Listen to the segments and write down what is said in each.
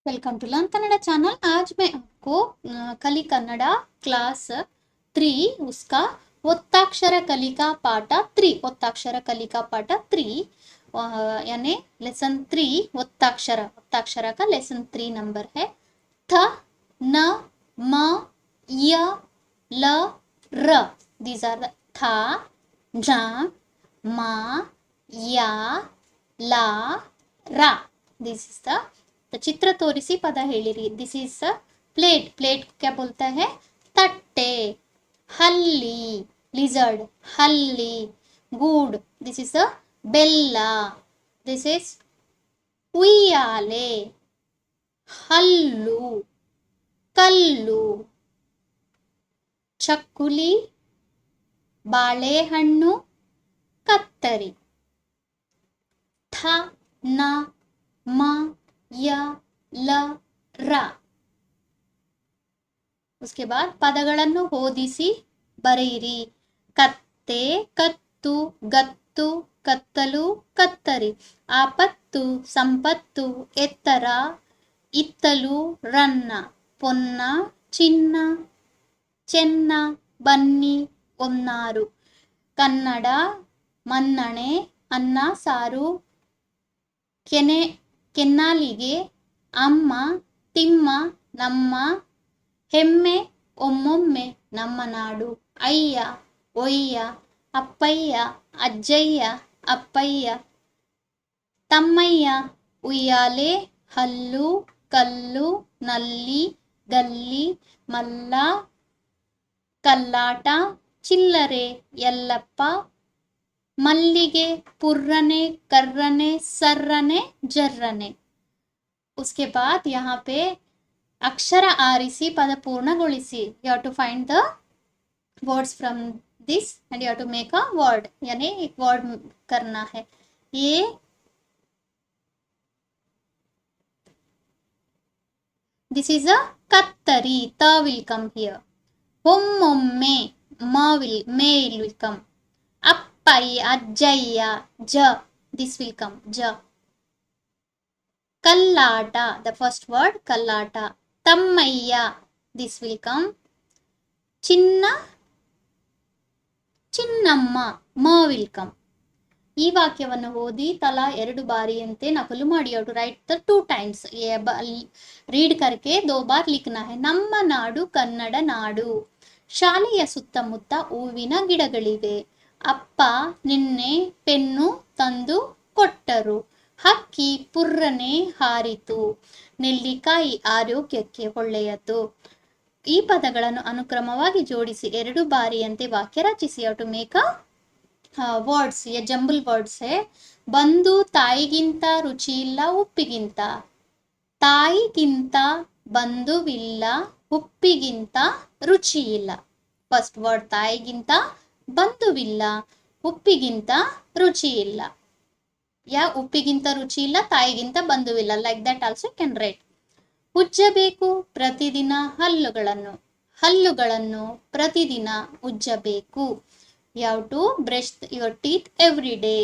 Welcome to learn Kannada channel. आज मैं आपको कली कन्नड़ा क्लास 3 उसका ಒತ್ತಾಕ್ಷರ ಕಲಿಕಾ ಪಾಠ 3 ಒತ್ತಾಕ್ಷರ ಕಲಿಕಾ ಪಾಠ 3 यानी लेसन 3 ಒತ್ತಾಕ್ಷರ का लेसन 3 नंबर है थ न म य ल र। दीज आर द थ न म य ल र। दिस इज द चित्र तोरिसी पद ಹೇಳಿರಿ। This is plate. प्लेट क्या बोलता है? तट्टे। हल्ली लिजर्ड हल्ली। गूड दिस इज बेल्ला। दिस इज उಯ್ಯಾಲೆ हल्लू कल्लू। चक्कुली बाಳೆಹಣ್ಣು कत्तरी। थ न म य ल र। उसके बाद ಪದಗಳನ್ನು ಓದಿಸಿ ಬರೆಯಿರಿ। ಕತ್ತೆ ಕತ್ತು ಗತ್ತು ಕತ್ತಲು ಕತ್ತರಿ। ಆಪತ್ತು ಸಂಪತ್ತು ಎತ್ತರ ಇತ್ತಲು ರನ್ನ। ಪೊನ್ನ ಚಿನ್ನ ಚೆನ್ನ ಬನ್ನಿ ಒನ್ನಾರು। ಕನ್ನಡ ಮನ್ನಣೆ ಅನ್ನ ಸಾರು ಕೆನ್ನಾಲಿಗೆ ಅಮ್ಮ ತಿಮ್ಮ ನಮ್ಮ ಹೆಮ್ಮೆ ಒಮ್ಮೊಮ್ಮೆ ನಮ್ಮ ನಾಡು। ಅಯ್ಯ ಒಯ್ಯ ಅಪ್ಪಯ್ಯ ಅಜ್ಜಯ್ಯ ಅಪ್ಪಯ್ಯ ತಮ್ಮಯ್ಯ ಉಯ್ಯಾಲೆ ಹಲ್ಲು ಕಲ್ಲು ನಲ್ಲಿ ಗಲ್ಲಿ ಮಲ್ಲ ಕಲ್ಲಾಟ ಚಿಲ್ಲರೆ ಯಲ್ಲಪ್ಪ ಮಲ್ಲಿಗೆ ಪುರ್ರನೆ कर्रने सर्रने जर्रने। उसके बाद यहाँ पे अक्षर आरिसी पद पूर्णಗೊಳಿಸಿ। You have to find the words from this and you have to make a word, यानी एक वर्ड करना है। ये दिस इज अ कत्तरी। त will come here. ಒಮ್ಮೊಮ್ಮೆ मे will come. ಅಪ್ಪಯ್ಯ ಅಜ್ಜಯ್ಯ ಜ this will come j. ಕಲ್ಲಾಟ the first word ಕಲ್ಲಾಟ. Thammaiah this will come. ಚಿನ್ನ ಚಿನ್ನಮ್ಮ ಮ will come. ಈ ವಾಕ್ಯವನ್ನು ಓದಿ ತಲಾ 2 ಬಾರಿಯಂತೆ ನಕಲು ಮಾಡಿ। You to write the 2 times. Read करके 2 बार लिखना है। ನಮ್ಮ ನಾಡು ಕನ್ನಡ ನಾಡು। ಶಾಲೆಯ ಸುತ್ತಮುತ್ತ ಹೂವಿನ ಗಿಡಗಳಿವೆ। ಅಪ್ಪ ನಿನ್ನೆ ಪೆನ್ನು ತಂದು ಕೊಟ್ಟರು। ಹಕ್ಕಿ ಪುರ್ರನೆ ಹಾರಿತು। ನೆಲ್ಲಿಕಾಯಿ ಆರೋಗ್ಯಕ್ಕೆ ಒಳ್ಳೆಯದು। ಈ ಪದಗಳನ್ನು ಅನುಕ್ರಮವಾಗಿ ಜೋಡಿಸಿ 2 ಬಾರಿಯಂತೆ ವಾಕ್ಯ ರಚಿಸಿ। You to make a words. ये जंबल वर्ड्स है। ಬಂದು ತಾಯಿಗಿಂತ ರುಚಿ ಇಲ್ಲ ಉಪ್ಪಿಗಿಂತ। ತಾಯಿಗಿಂತ ಬಂಧುವಿಲ್ಲ ಉಪ್ಪಿಗಿಂತ ರುಚಿ ಇಲ್ಲ। ಫಸ್ಟ್ ವರ್ಡ್ ತಾಯಿಗಿಂತ ಬಂಧುವಿಲ್ಲ ಉಪ್ಪಿಗಿಂತ ರುಚಿ ಇಲ್ಲ। ಯಾ ಉಪ್ಪಿಗಿಂತ ರುಚಿ ಇಲ್ಲ ತಾಯಿಗಿಂತ ಬಂಧುವಿಲ್ಲ, like that also can write. ಉಜ್ಜಬೇಕು ಪ್ರತಿದಿನ ಹಲ್ಲುಗಳನ್ನು ಪ್ರತಿದಿನ ಉಜ್ಜಬೇಕು। You have to brush your teeth every day.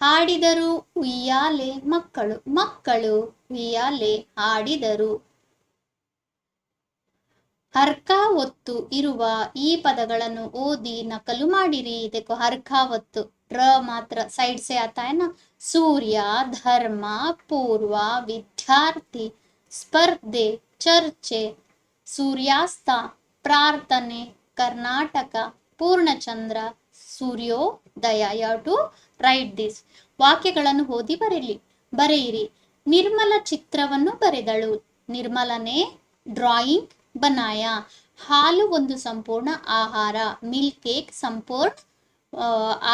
ಹಾಡಿದರು ಉಯ್ಯಾಲೆ ಮಕ್ಕಳು ಉಯ್ಯಾಲೆ ಹಾಡಿದರು। ಹರ್ಕ ಒತ್ತು ಇರುವ ಈ ಪದಗಳನ್ನು ಓದಿ ನಕಲು ಮಾಡಿರಿ। देखो हरका ಒತ್ತು ರ ಮಾತ್ರ साइड से आता है ना। सूर्य धर्म पूर्व विद्यार्थी स्पर्धे चर्चे सूर्यास्त ಪ್ರಾರ್ಥನೆ ಕರ್ನಾಟಕ ಪೂರ್ಣಚಂದ್ರ ಸೂರ್ಯೋದಯ। You have to write this. ವಾಕ್ಯಗಳನ್ನು ಓದಿ ಬರೆಯಿರಿ। ನಿರ್ಮಲ ಚಿತ್ರವನ್ನು ಬರೆದಳು। ನಿರ್ಮಲನೆ ಡ್ರಾಯಿಂಗ್ बनाया। ಹಾಲು ಒಂದು ಸಂಪೂರ್ಣ ಆಹಾರ। ಮಿಲ್ಕ್ एक ಸಂಪೂರ್ಣ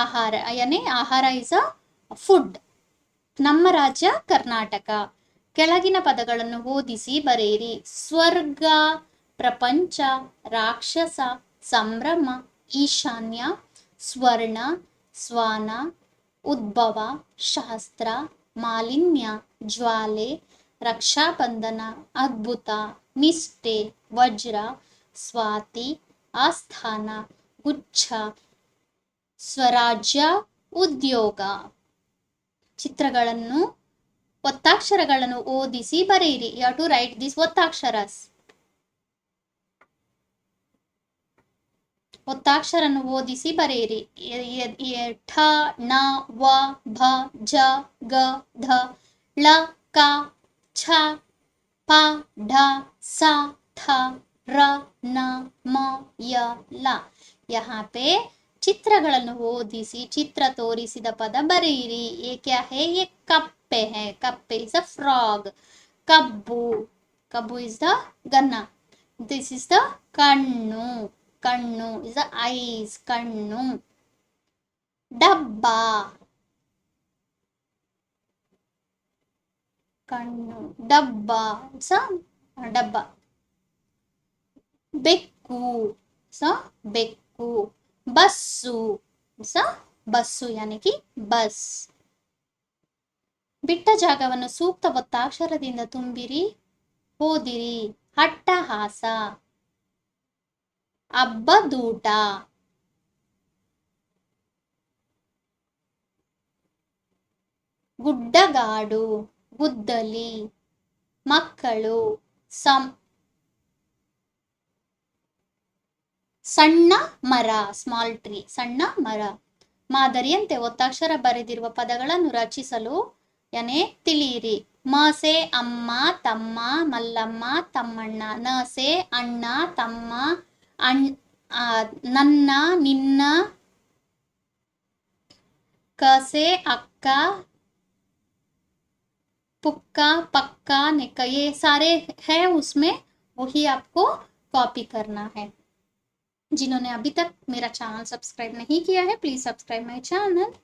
ಆಹಾರ, यानी ಆಹಾರ ಇಸ್ ಅ ಫುಡ್। ನಮ್ಮ ರಾಜ್ಯ ಕರ್ನಾಟಕ। ಕೆಳಗಿನ ಪದಗಳನ್ನು ಓದಿಸಿ ಬರೆಯಿರಿ। ಸ್ವರ್ಗ ಪ್ರಪಂಚ ರಾಕ್ಷಸ ಸಂಭ್ರಮ ಈಶಾನ್ಯ ಸ್ವರ್ಣ ಸ್ವಾನ ಉದ್ಭವ ಶಾಸ್ತ್ರ ಮಾಲಿನ್ಯ ಜ್ವಾಲೆ ರಕ್ಷಾಬಂಧನ ಅದ್ಭುತ ನಿಷ್ಠೆ ವಜ್ರ ಸ್ವಾತಿ ಆಸ್ಥಾನ ಗುಚ್ಛ ಸ್ವರಾಜ್ಯ ಉದ್ಯೋಗ। ಚಿತ್ರಗಳನ್ನು ಒತ್ತಾಕ್ಷರಗಳನ್ನು ಓದಿಸಿ ಬರೆಯಿರಿ. You have to write this ಒತ್ತಾಕ್ಷರಸ್. ಒತ್ತಾಕ್ಷರನ್ನು ಓದಿಸಿ ಬರೆಯಿರಿ. ಠ ಣ ವ ಭ ಜ ಗ ಧ ಳ ಕ ಛ ಪ ಢ ಸ ಥ ರ ನ ಮ ಯ ಲ. यहाँ पे ಚಿತ್ರಗಳನ್ನು ಓದಿಸಿ ಚಿತ್ರ ತೋರಿಸಿದ ಪದ ಬರೆಯಿರಿ. ये क्या है? ये कप्पे है. कप्पे is a frog. ಕಬ್ಬು, ಕಬ್ಬು is the ಗನ್ನ. This is the ಕಣ್ಣು, ಕಣ್ಣು is the eyes, ಕಣ್ಣು. ಡಬ್ಬ, ಕಣ್ಣು, ಡಬ್ಬ is a ಡಬ್ಬ. ಬೆಕ್ಕು is a ಬೆಕ್ಕು. ಬಸ್ಸು is a ಬಸ್ಸು यानी कि ಬಸ್. ಬಿಟ್ಟ ಜಾಗವನ್ನು ಸೂಕ್ತ ಒತ್ತಾಕ್ಷರದಿಂದ ತುಂಬಿರಿ, ಓದಿರಿ. ಅಟ್ಟಹಾಸ, ಹಬ್ಬದೂಟ, ಗುಡ್ಡಗಾಡು, ಗುದ್ದಲಿ, ಮಕ್ಕಳು, ಸಣ್ಣ ಮರ, ಸ್ಮಾಲ್ ಟ್ರೀ, ಸಣ್ಣ ಮರ. ಮಾದರಿಯಂತೆ ಒತ್ತಾಕ್ಷರ ಬರೆದಿರುವ ಪದಗಳನ್ನು ರಚಿಸಲು ತಿಳಿಯಿರಿ. ಮಸೆ ಅಮ್ಮ, ತಮ್ಮ, ಮಲ್ಲಮ್ಮ, ತಮ್ಮಣ್ಣ. ನಸೆ ಅಣ್ಣ, ತಮ್ಮ, ನನ್ನ, ನಿನ್ನ. ಕಸೆ ಅಕ್ಕ, पुक्का, पक्का, निक्का. ये सारे हैं उसमें, वही आपको कॉपी करना है. जिन्होंने अभी तक मेरा चैनल सब्सक्राइब नहीं किया है, प्लीज सब्सक्राइब माय चैनल.